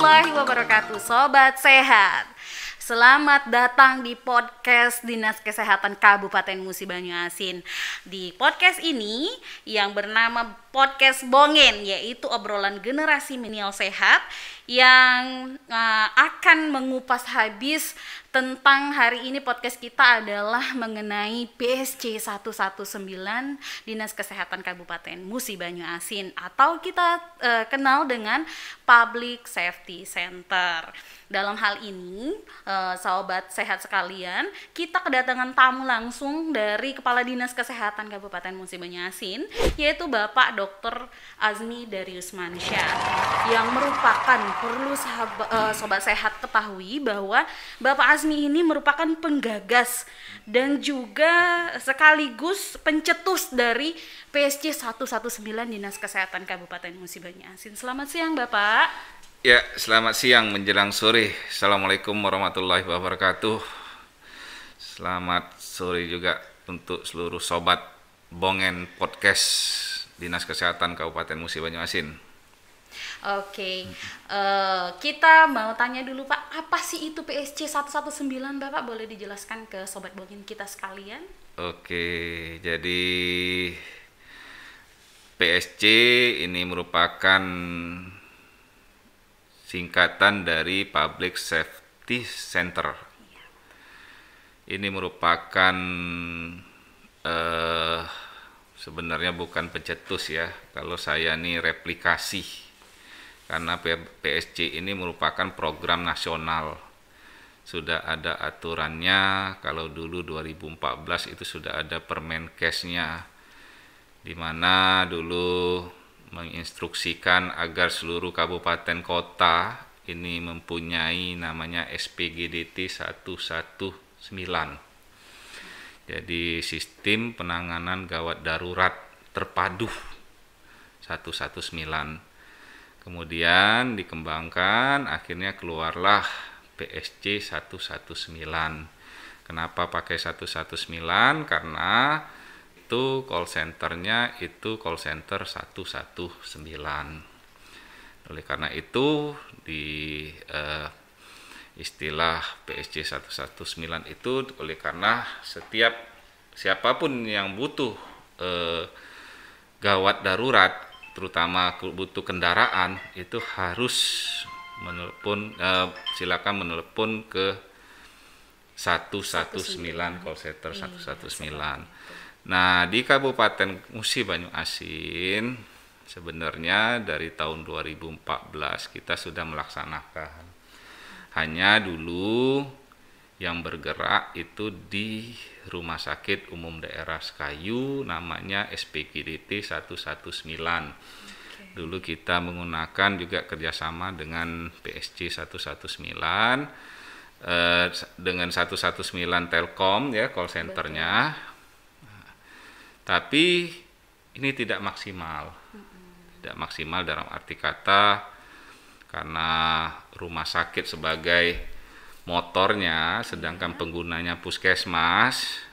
warahmatullahi wabarakatuh, Sobat Sehat. Selamat datang di podcast Dinas Kesehatan Kabupaten Musi Banyuasin. Di podcast ini yang bernama Podcast Bongen, yaitu obrolan generasi milenial sehat yang akan mengupas habis tentang hari ini. Podcast kita adalah mengenai PSC 119 Dinas Kesehatan Kabupaten Musi Banyuasin, atau kita kenal dengan Public Safety Center. Dalam hal ini, sobat sehat sekalian, kita kedatangan tamu langsung dari Kepala Dinas Kesehatan Kabupaten Musi Banyuasin, yaitu Bapak Dr. Azmi Dariusmansyah, yang merupakan, perlu sobat sehat ketahui bahwa Bapak Azmi ini merupakan penggagas dan juga sekaligus pencetus dari PSC 119 Dinas Kesehatan Kabupaten Musi Banyuasin. Selamat siang Bapak. Ya, selamat siang menjelang sore. Assalamualaikum warahmatullahi wabarakatuh. Selamat sore juga untuk seluruh sobat Bongen Podcast Dinas Kesehatan Kabupaten Musi Banyuasin. Oke, kita mau tanya dulu Pak, apa sih itu PSC 119 Bapak? Boleh dijelaskan ke sobat Bongen kita sekalian? Oke, jadi PSC ini merupakan singkatan dari Public Safety Center. Ini merupakan sebenarnya bukan pencetus ya, kalau saya ini replikasi, karena PSC ini merupakan program nasional. Sudah ada aturannya, kalau dulu 2014 itu sudah ada Permenkesnya, di mana dulu menginstruksikan agar seluruh kabupaten kota ini mempunyai namanya SPGDT 119. Jadi sistem penanganan gawat darurat terpadu 119. Kemudian dikembangkan, akhirnya keluarlah PSC 119. Kenapa pakai 119? Karena itu call centernya itu call center 119. Oleh karena itu di istilah PSC 119 itu, oleh karena setiap siapapun yang butuh gawat darurat, terutama butuh kendaraan, itu harus menelpon, silakan menelpon ke 119 call center 119. Nah, di Kabupaten Musi Banyuasin sebenarnya dari tahun 2014 kita sudah melaksanakan. Hanya dulu yang bergerak itu di Rumah Sakit Umum Daerah Sekayu, namanya SPGDT 119. Dulu kita menggunakan juga kerjasama dengan PSC 119, dengan 119 Telkom ya call centernya. Tapi ini tidak maksimal. Tidak maksimal dalam arti kata, karena rumah sakit sebagai motornya, sedangkan penggunanya puskesmas,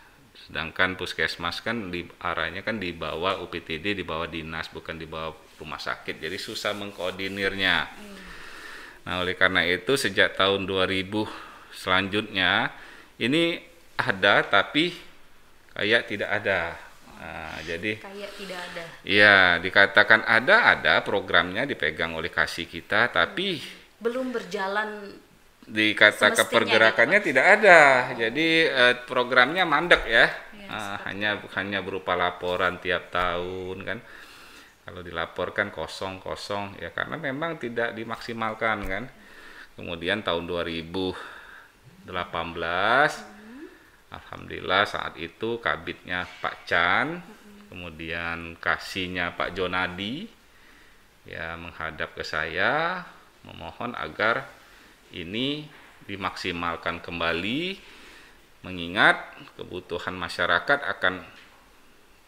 sedangkan puskesmas kan arahnya kan di bawah UPTD, di bawah dinas, bukan di bawah rumah sakit, jadi susah mengkoordinirnya. Nah, oleh karena itu sejak tahun 2000 selanjutnya ini ada, tapi kayak tidak ada. Nah, jadi kayak tidak ada. Iya, dikatakan ada programnya dipegang oleh kasih kita, tapi belum berjalan. Dikatakan pergerakannya gitu, tidak ada. Jadi programnya mandek ya. Hanya berupa laporan tiap tahun kan. Kalau dilaporkan kosong ya, karena memang tidak dimaksimalkan kan. Kemudian tahun 2018 alhamdulillah saat itu kabitnya Pak Chan, kemudian kasihnya Pak Jonadi ya menghadap ke saya memohon agar ini dimaksimalkan kembali, mengingat kebutuhan masyarakat akan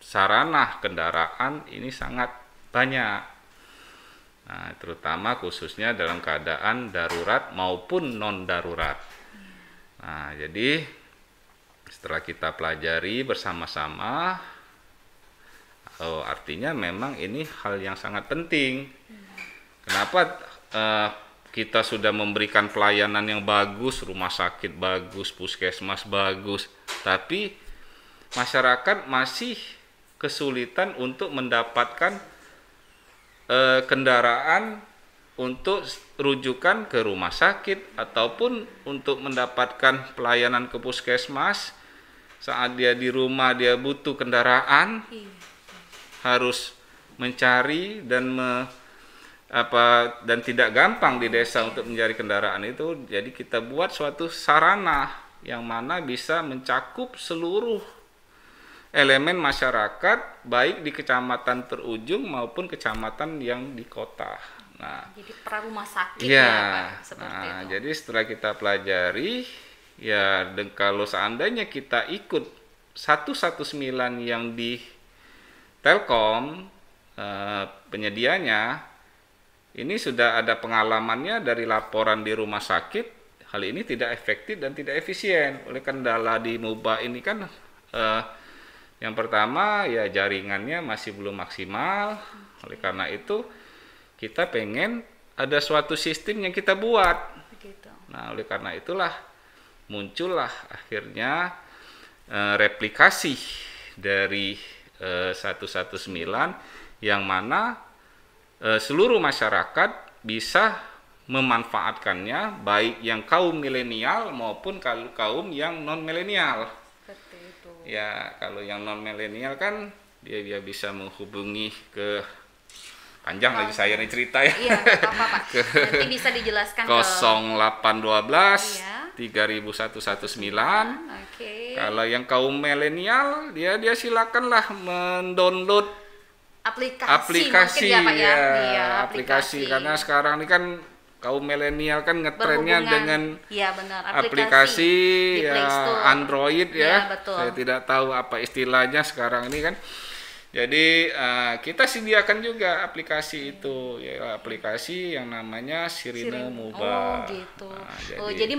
sarana kendaraan ini sangat banyak. Nah, terutama khususnya dalam keadaan darurat maupun non darurat. Nah, jadi setelah kita pelajari bersama-sama, artinya memang ini hal yang sangat penting. Kenapa kita sudah memberikan pelayanan yang bagus, rumah sakit bagus, puskesmas bagus, tapi masyarakat masih kesulitan untuk mendapatkan kendaraan untuk rujukan ke rumah sakit ataupun untuk mendapatkan pelayanan ke puskesmas. Saat dia di rumah dia butuh kendaraan, harus mencari dan dan tidak gampang di desa untuk mencari kendaraan itu. Jadi kita buat suatu sarana yang mana bisa mencakup seluruh elemen masyarakat baik di kecamatan terujung maupun kecamatan yang di kota. Nah, jadi pra-rumah sakit ya, Pak, seperti itu. Jadi setelah kita pelajari, ya, dan kalau seandainya kita ikut 119 yang di Telkom penyedianya, ini sudah ada pengalamannya dari laporan di rumah sakit, hal ini tidak efektif dan tidak efisien. Oleh kendala di MUBA ini kan yang pertama ya jaringannya masih belum maksimal. Oleh karena itu kita pengen ada suatu sistem yang kita buat. Begitu. Nah, oleh karena itulah muncullah akhirnya replikasi dari 119 yang mana seluruh masyarakat bisa memanfaatkannya, baik yang kaum milenial maupun kaum yang non milenial. Seperti itu. Ya, kalau yang non milenial kan dia bisa menghubungi ke panjang lagi saya nih cerita ya. Iya, apa-apa Pak. Nanti bisa dijelaskan 0812 iya. 3119. Oke. Kalau yang kaum milenial dia silakanlah mendownload aplikasi mungkin ya Pak ya. Iya, aplikasi karena sekarang ini kan kaum milenial kan ngetrennya dengan ya, benar. aplikasi di Play Store. Android ya. Iya, betul. Saya tidak tahu apa istilahnya sekarang ini kan. Jadi kita sediakan juga aplikasi itu, ya, aplikasi yang namanya Sirine MUBA. Oh gitu. Nah, jadi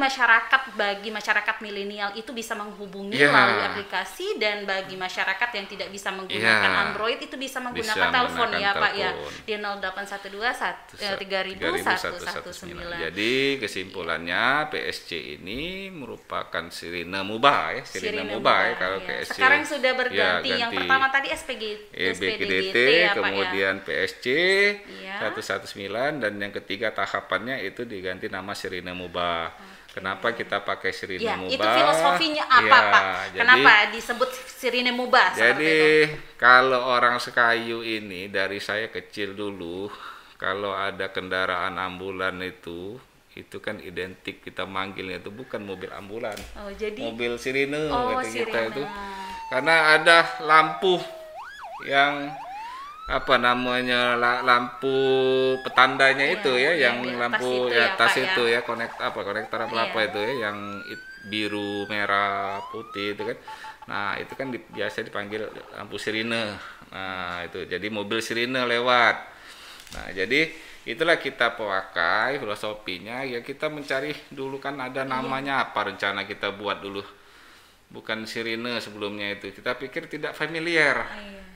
bagi masyarakat milenial itu bisa menghubungi ya, melalui aplikasi, dan bagi masyarakat yang tidak bisa menggunakan ya, Android itu bisa menggunakan telepon ya Pak ya, di 0812 300119. Jadi kesimpulannya PSC ini merupakan Sirine MUBA ya, Sirine MUBA ya kalau ya. PSC. Sekarang sudah berganti, ya, yang pertama tadi BKDT, ya, kemudian Pak, PSC ya. 119, dan yang ketiga tahapannya itu diganti nama Sirine MUBA. Kenapa kita pakai Sirine MUBA? Itu filosofinya apa Pak? Kenapa disebut Sirine MUBA? Jadi kalau orang Sekayu ini dari saya kecil dulu, kalau ada kendaraan ambulan itu kan identik kita manggilnya itu bukan mobil ambulan, jadi mobil sirine kata kita sirine. itu, karena ada lampu yang apa namanya lampu petandanya itu ya, yang lampu di atas itu ya, konektor apa itu ya, yang biru merah putih itu kan. Nah itu kan biasa dipanggil lampu sirine. Nah itu jadi mobil sirine lewat. Nah jadi itulah kita pakai filosofinya ya, kita mencari dulu kan ada namanya apa, rencana kita buat dulu. Bukan sirine sebelumnya itu, kita pikir tidak familiar,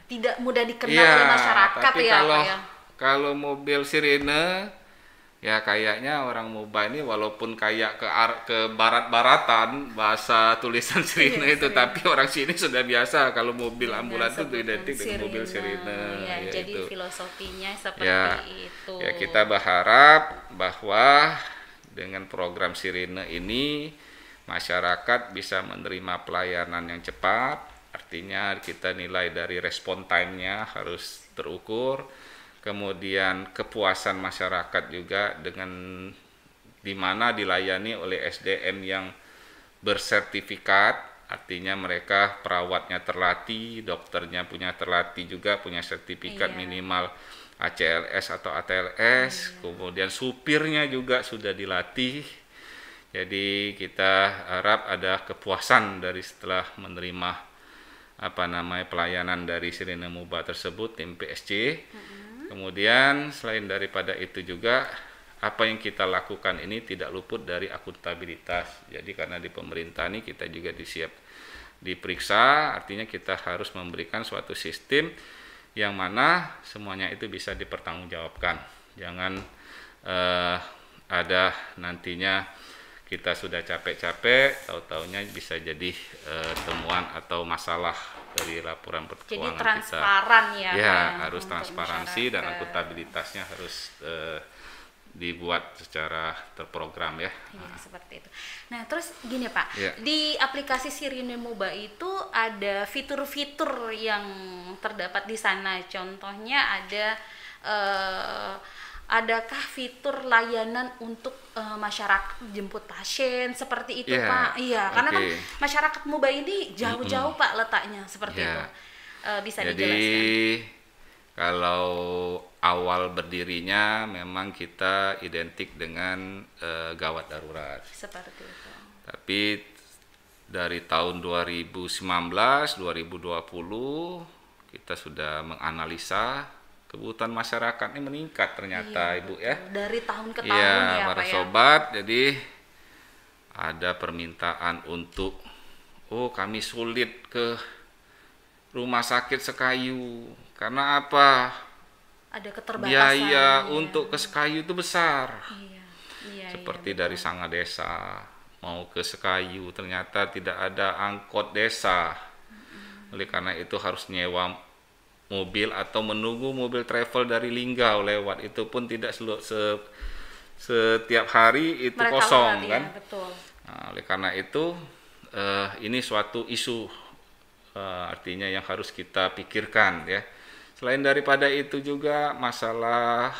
tidak mudah dikenal oleh masyarakat tapi ya kalau, Pak ya. Kalau mobil sirine ya kayaknya orang MUBA ini walaupun kayak ke barat-baratan bahasa tulisan sirine itu, tapi orang sini sudah biasa kalau mobil ambulan itu identik dengan mobil sirine. Ya, jadi filosofinya seperti itu. Ya kita berharap bahwa dengan program sirine ini masyarakat bisa menerima pelayanan yang cepat, artinya kita nilai dari respon time-nya harus terukur, kemudian kepuasan masyarakat juga dengan di mana dilayani oleh SDM yang bersertifikat, artinya mereka perawatnya terlatih, dokternya terlatih juga, punya sertifikat minimal ACLS atau ATLS, kemudian supirnya juga sudah dilatih. Jadi kita harap ada kepuasan dari setelah menerima pelayanan dari Sirine MUBA tersebut, tim PSC. Kemudian selain daripada itu juga apa yang kita lakukan ini tidak luput dari akuntabilitas. Jadi karena di pemerintah ini kita juga diperiksa, artinya kita harus memberikan suatu sistem yang mana semuanya itu bisa dipertanggungjawabkan. Jangan ada nantinya kita sudah capek-capek, tahu-taunya bisa jadi temuan atau masalah dari laporan keuangan kita. Jadi transparan ya. Ya, Pak, harus transparansi dan akuntabilitasnya harus dibuat secara terprogram ya. Iya, seperti itu. Nah, terus gini Pak, Ya. di aplikasi Sirine Moba itu ada fitur-fitur yang terdapat di sana. Contohnya adakah fitur layanan untuk masyarakat jemput pasien seperti itu Ya, Pak? Iya, karena kan oke. masyarakat Moba ini jauh-jauh Pak letaknya seperti Ya. itu. Bisa Jadi dijelaskan? kalau awal berdirinya memang kita identik dengan gawat darurat. Seperti itu. Tapi dari tahun 2019, 2020 kita sudah menganalisa kebutuhan masyarakat ini meningkat ternyata Iya, Ibu betul. ya. Dari tahun ke tahun Iya, ya para Pak ya. sobat, jadi ada permintaan untuk kami sulit ke rumah sakit Sekayu. Karena apa? Ada keterbatasan. Biaya ya. untuk ke Sekayu itu besar. Iya, iya, Seperti iya, dari Sanga Desa mau ke Sekayu ternyata tidak ada angkot desa. Oleh karena itu harus nyewa mobil atau menunggu mobil travel dari Linggau lewat, itu pun tidak setiap hari itu Mereka kosong lewat, kan. iya, betul. Nah, oleh karena itu ini suatu isu artinya yang harus kita pikirkan ya. Selain daripada itu juga masalah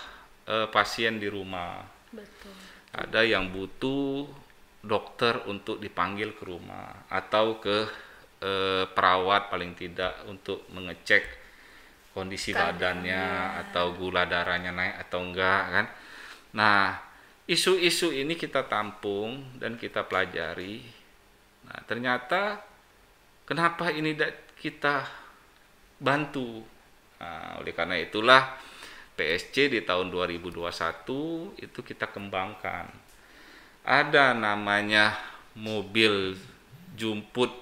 pasien di rumah. Betul. Ada yang butuh dokter untuk dipanggil ke rumah atau ke perawat paling tidak untuk mengecek kondisi badannya atau gula darahnya naik atau enggak kan. Nah, isu-isu ini kita tampung dan kita pelajari. Nah, ternyata kenapa ini kita bantu? Nah, oleh karena itulah PSC di tahun 2021 itu kita kembangkan. Ada namanya mobil jemput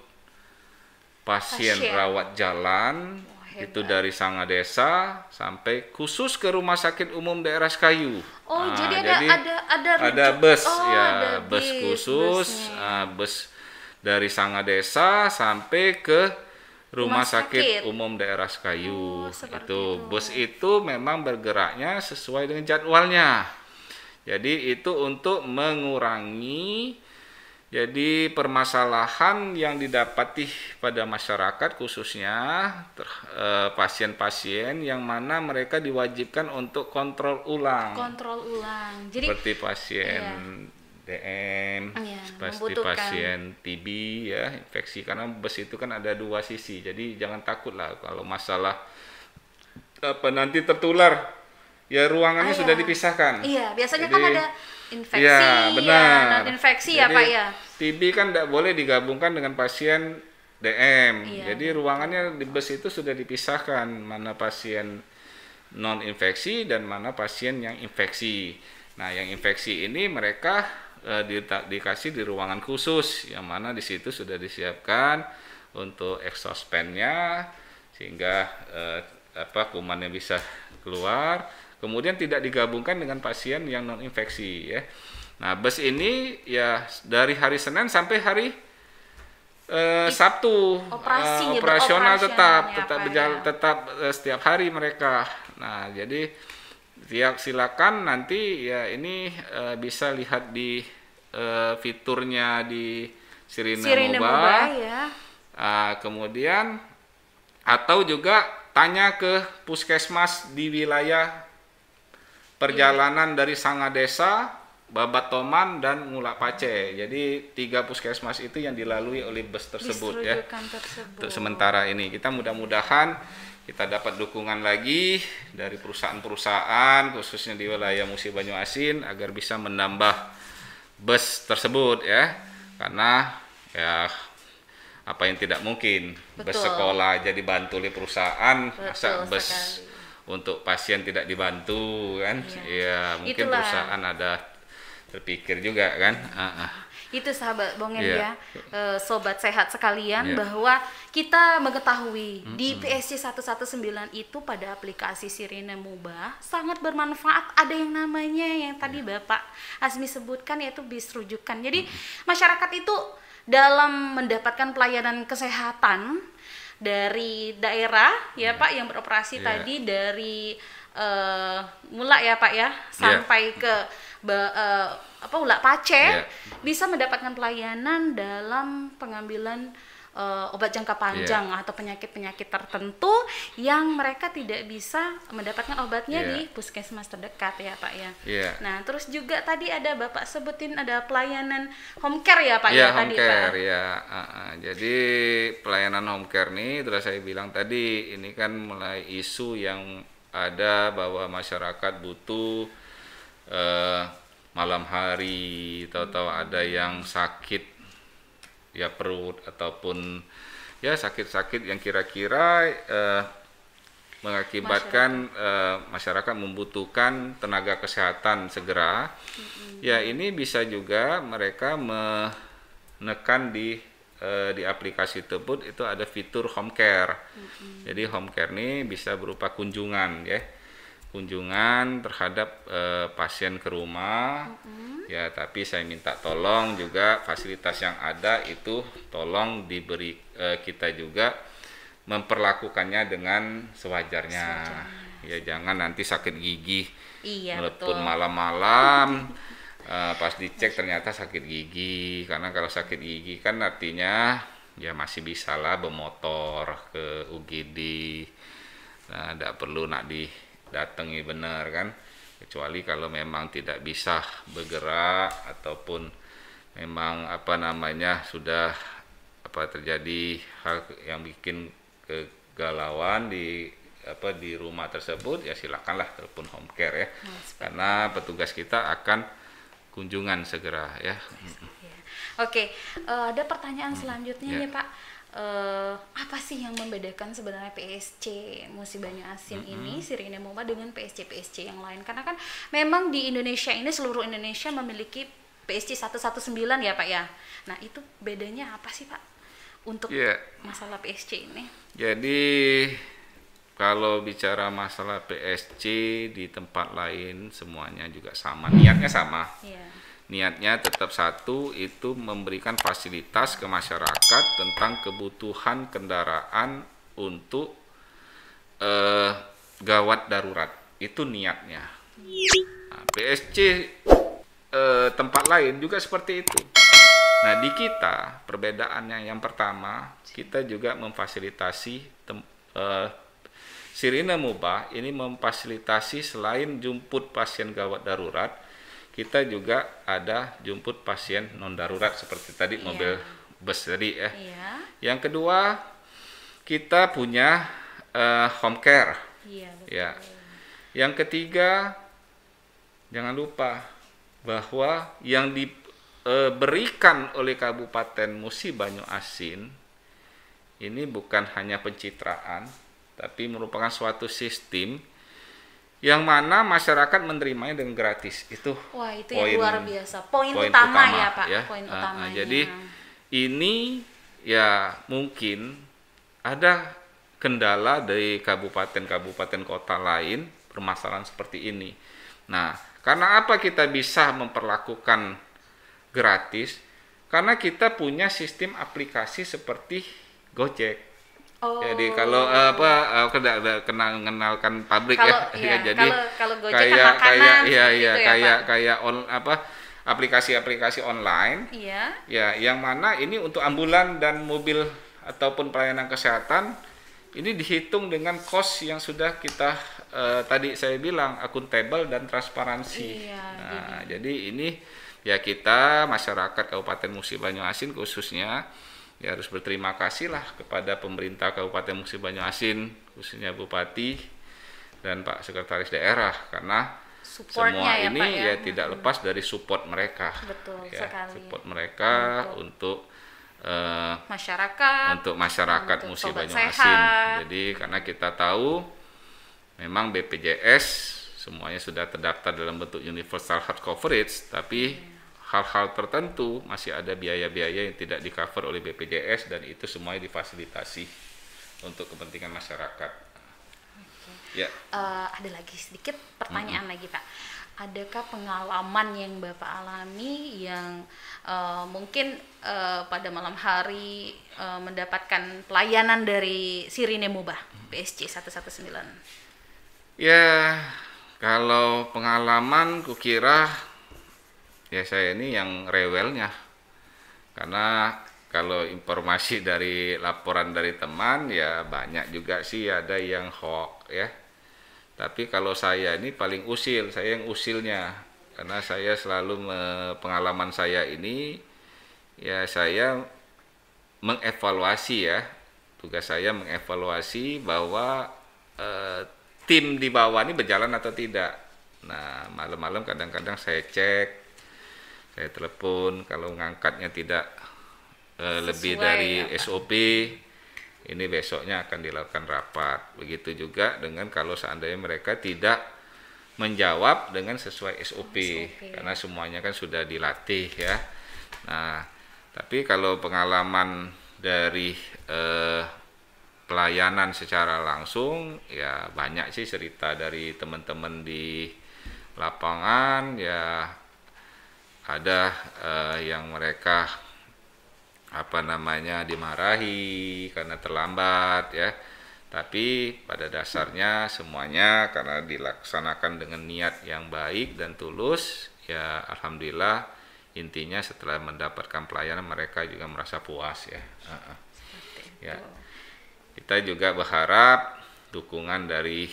pasien rawat jalan. Itu dari Sanga Desa sampai khusus ke Rumah Sakit Umum Daerah Sekayu. Oh, Nah, jadi ada bus ya, ada bus khusus, bus dari Sanga Desa sampai ke Rumah Sakit Umum Daerah Sekayu. Itu bus itu memang bergeraknya sesuai dengan jadwalnya. Jadi itu untuk mengurangi jadi permasalahan yang didapati pada masyarakat khususnya pasien-pasien yang mana mereka diwajibkan untuk kontrol ulang. Kontrol ulang. Jadi Seperti pasien DM, seperti pasien TB ya, infeksi, karena bus itu kan ada dua sisi. Jadi jangan takutlah kalau masalah nanti tertular. Ya ruangannya sudah dipisahkan. Iya, biasanya kan ada infeksi ya, benar. infeksi jadi, ya Pak ya. TB kan tidak boleh digabungkan dengan pasien DM. Jadi ruangannya di bus itu sudah dipisahkan, mana pasien non infeksi dan mana pasien yang infeksi. Nah, yang infeksi ini mereka dikasih di ruangan khusus, yang mana di situ sudah disiapkan untuk exhaust fan-nya sehingga kumannya bisa keluar. Kemudian tidak digabungkan dengan pasien yang non infeksi ya. Nah, bus ini ya dari hari Senin sampai hari Sabtu operasional tetap berjalan setiap hari mereka. Nah, jadi silakan nanti ya ini bisa lihat di fiturnya di Sirine Moba ya. Kemudian atau juga tanya ke puskesmas di wilayah perjalanan dari Sanga Desa, Babatoman dan Ngulak Pace. Jadi 3 puskesmas itu yang dilalui oleh bus tersebut ya. Untuk sementara ini kita mudah-mudahan kita dapat dukungan lagi dari perusahaan-perusahaan khususnya di wilayah Musi Banyuasin agar bisa menambah bus tersebut ya. Karena ya apa yang tidak mungkin bus sekolah jadi dibantu oleh perusahaan, masa bus sekali untuk pasien tidak dibantu kan. Ya mungkin itulah, perusahaan ada terpikir juga kan. Itu sahabat Bongen Iya. ya, sobat sehat sekalian, Iya. bahwa kita mengetahui di PSC 119 itu pada aplikasi Sirine Mubah sangat bermanfaat. Ada yang namanya yang tadi Bapak Azmi sebutkan, yaitu bis rujukan. Jadi masyarakat itu dalam mendapatkan pelayanan kesehatan dari daerah ya Pak yang beroperasi Iya. tadi dari Mula ya Pak ya sampai ke Ulak Pace, Iya. bisa mendapatkan pelayanan dalam pengambilan obat jangka panjang atau penyakit-penyakit tertentu yang mereka tidak bisa mendapatkan obatnya Iya. di puskesmas terdekat ya Pak ya. Iya. Nah terus juga tadi ada Bapak sebutin ada pelayanan home care ya Pak Ya, ya home tadi care Pak. ya. Jadi pelayanan home care nih, sudah saya bilang tadi, ini kan mulai isu yang ada bahwa masyarakat butuh malam hari, tahu-tahu ada yang sakit ya perut ataupun ya sakit-sakit yang kira-kira mengakibatkan masyarakat membutuhkan tenaga kesehatan segera. Ya ini bisa juga mereka menekan di aplikasi tersebut itu ada fitur home care. Jadi home care ini bisa berupa kunjungan ya, kunjungan terhadap pasien ke rumah. Ya tapi saya minta tolong juga fasilitas yang ada itu tolong diberi kita juga memperlakukannya dengan sewajarnya. Ya jangan nanti sakit gigi telepon malam-malam. Pas dicek ternyata sakit gigi, karena kalau sakit gigi kan artinya ya masih bisa lah bermotor ke UGD, nah tidak perlu nak didatangi benar kan, kecuali kalau memang tidak bisa bergerak ataupun memang sudah terjadi hal yang bikin kegalauan di rumah tersebut, ya silakanlah telepon home care ya, karena petugas kita akan kunjungan segera ya. Oke, ada pertanyaan selanjutnya nih Pak. Apa sih yang membedakan sebenarnya PSC Musi Banyu Asin ini Sirine Mubah dengan PSC yang lain? Karena kan memang di Indonesia ini seluruh Indonesia memiliki PSC 119 ya Pak ya. Nah itu bedanya apa sih Pak untuk masalah PSC ini? Jadi kalau bicara masalah PSC di tempat lain semuanya juga sama, niatnya sama. Niatnya tetap satu, itu memberikan fasilitas ke masyarakat tentang kebutuhan kendaraan untuk gawat darurat. Itu niatnya. Nah, PSC tempat lain juga seperti itu. Nah di kita perbedaannya yang pertama, kita juga memfasilitasi Sirine Mubah ini memfasilitasi selain jemput pasien gawat darurat, kita juga ada jemput pasien non darurat seperti tadi mobil bus tadi ya. Yang kedua, kita punya home care. Ya. Yang ketiga, jangan lupa bahwa yang diberikan oleh Kabupaten Musi Banyu Asin ini bukan hanya pencitraan, tapi merupakan suatu sistem yang mana masyarakat menerimanya dengan gratis. Itu yang luar biasa, poin utama ya Pak ya. Poin utamanya. Jadi ini ya mungkin ada kendala dari kabupaten-kabupaten kota lain permasalahan seperti ini. Nah karena apa kita bisa memperlakukan gratis? Karena kita punya sistem aplikasi seperti Gojek. Jadi kalau kenalkan pabrik jadi kalau Gojek kan makanan kayak aplikasi-aplikasi online ya yang mana ini untuk ambulan dan mobil ataupun pelayanan kesehatan ini dihitung dengan cost yang sudah kita tadi saya bilang akuntabel dan transparansi. Jadi ini ya kita masyarakat Kabupaten Musi Banyu Asin khususnya ya harus berterima kasih lah kepada pemerintah Kabupaten Musi Banyu Asin, khususnya Bupati dan Pak Sekretaris Daerah, karena semua ini tidak lepas dari support mereka. Betul sekali. Support mereka untuk masyarakat Musi Banyu Asin. Jadi karena kita tahu memang BPJS semuanya sudah terdaftar dalam bentuk universal health coverage, tapi hal-hal tertentu masih ada biaya-biaya yang tidak di-cover oleh BPJS, dan itu semuanya difasilitasi untuk kepentingan masyarakat. Ya. Ada lagi sedikit pertanyaan lagi Pak. Adakah pengalaman yang Bapak alami yang mungkin pada malam hari mendapatkan pelayanan dari Sirine Mubah PSC 119? Ya, kalau pengalaman kukira ya saya ini yang rewelnya. Karena kalau informasi dari laporan dari teman ya banyak juga sih ada yang hoax ya. Tapi kalau saya ini paling usil, saya yang usilnya. Karena saya selalu pengalaman saya ini ya saya mengevaluasi ya. Tugas saya mengevaluasi bahwa tim di bawah ini berjalan atau tidak. Nah, malam-malam kadang-kadang saya cek, saya telepon, kalau ngangkatnya tidak lebih dari SOP, ini besoknya akan dilakukan rapat. Begitu juga dengan kalau seandainya mereka tidak menjawab dengan sesuai SOP, karena semuanya kan sudah dilatih ya. Nah, tapi kalau pengalaman dari pelayanan secara langsung ya banyak sih cerita dari teman-teman di lapangan ya. Ada yang mereka dimarahi karena terlambat ya, tapi pada dasarnya semuanya karena dilaksanakan dengan niat yang baik dan tulus ya, alhamdulillah intinya setelah mendapatkan pelayanan mereka juga merasa puas ya. Ya, kita juga berharap dukungan dari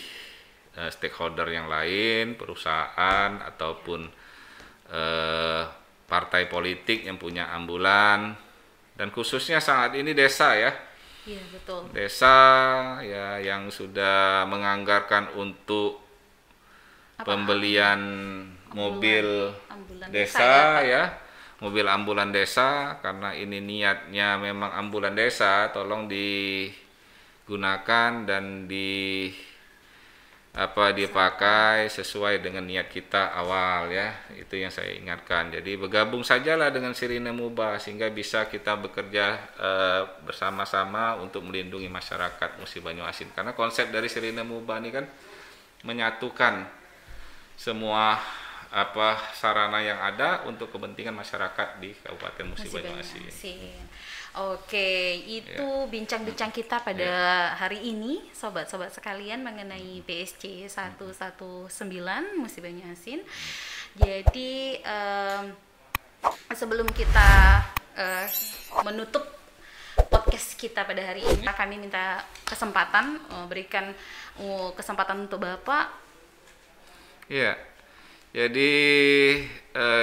stakeholder yang lain, perusahaan ataupun partai politik yang punya ambulan, dan khususnya saat ini desa ya. Iya, betul. Desa ya yang sudah menganggarkan untuk pembelian mobil ambulan desa ya, mobil ambulan desa, karena ini niatnya memang ambulan desa, tolong digunakan dan dipakai sesuai dengan niat kita awal ya. Itu yang saya ingatkan. Jadi bergabung sajalah dengan Sirine Mubah sehingga bisa kita bekerja bersama-sama untuk melindungi masyarakat Musi Banyuasin. Karena konsep dari Sirine Mubah ini kan menyatukan semua sarana yang ada untuk kepentingan masyarakat di Kabupaten Musi Banyuasin. Oke, itu bincang-bincang kita pada hari ini, sobat-sobat sekalian, mengenai PSC 119 Musi Banyuasin. Jadi sebelum kita menutup podcast kita pada hari ini, kami minta kesempatan, berikan kesempatan untuk Bapak. Iya. Jadi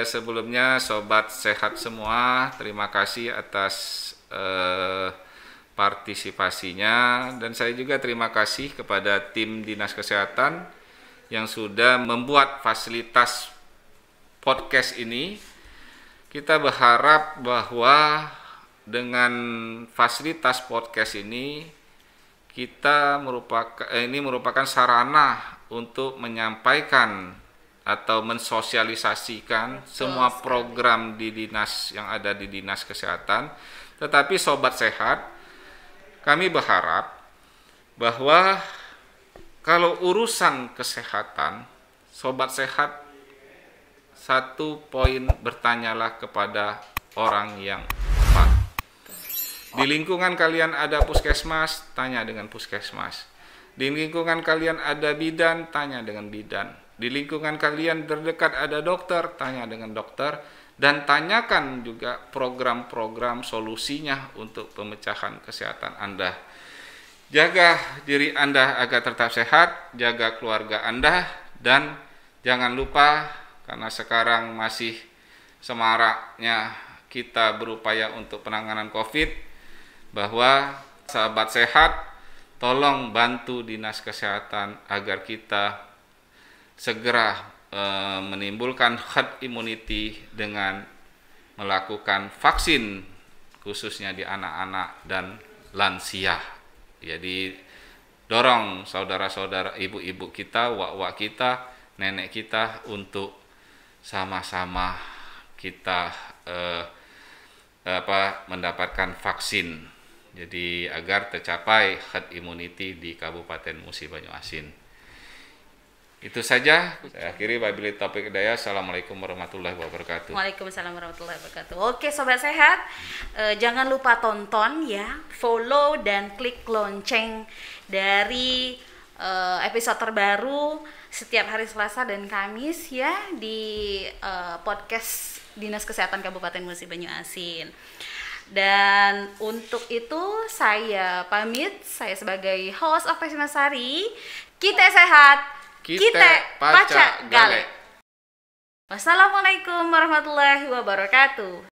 sebelumnya sobat sehat semua, terima kasih atas partisipasinya, dan saya juga terima kasih kepada tim Dinas Kesehatan yang sudah membuat fasilitas podcast ini. Kita berharap bahwa dengan fasilitas podcast ini ini merupakan sarana untuk menyampaikan atau mensosialisasikan semua program di dinas yang ada di Dinas Kesehatan. Tetapi sobat sehat, kami berharap bahwa kalau urusan kesehatan, sobat sehat, satu poin, bertanyalah kepada orang yang tepat. Di lingkungan kalian ada puskesmas, tanya dengan puskesmas. Di lingkungan kalian ada bidan, tanya dengan bidan. Di lingkungan kalian terdekat ada dokter, tanya dengan dokter. Dan tanyakan juga program-program solusinya untuk pemecahan kesehatan Anda. Jaga diri Anda agar tetap sehat, jaga keluarga Anda, dan jangan lupa, karena sekarang masih semaraknya kita berupaya untuk penanganan COVID, bahwa sahabat sehat, tolong bantu Dinas Kesehatan agar kita segera menimbulkan herd immunity dengan melakukan vaksin, khususnya di anak-anak dan lansia. Jadi dorong saudara-saudara, ibu-ibu kita, wak-wak kita, nenek kita untuk sama-sama kita mendapatkan vaksin. Jadi agar tercapai herd immunity di Kabupaten Musi Banyuasin. Itu saja. Saya akhiri wabillahi taufiq hidayah. Assalamualaikum warahmatullahi wabarakatuh. Waalaikumsalam warahmatullahi wabarakatuh. Oke Sobat Sehat, jangan lupa tonton ya, follow dan klik lonceng dari episode terbaru setiap hari Selasa dan Kamis ya di podcast Dinas Kesehatan Kabupaten Musi Banyuasin. Dan untuk itu saya pamit, saya sebagai host of Sari. Kita sehat, kita pacak gale. Wassalamualaikum warahmatullahi wabarakatuh.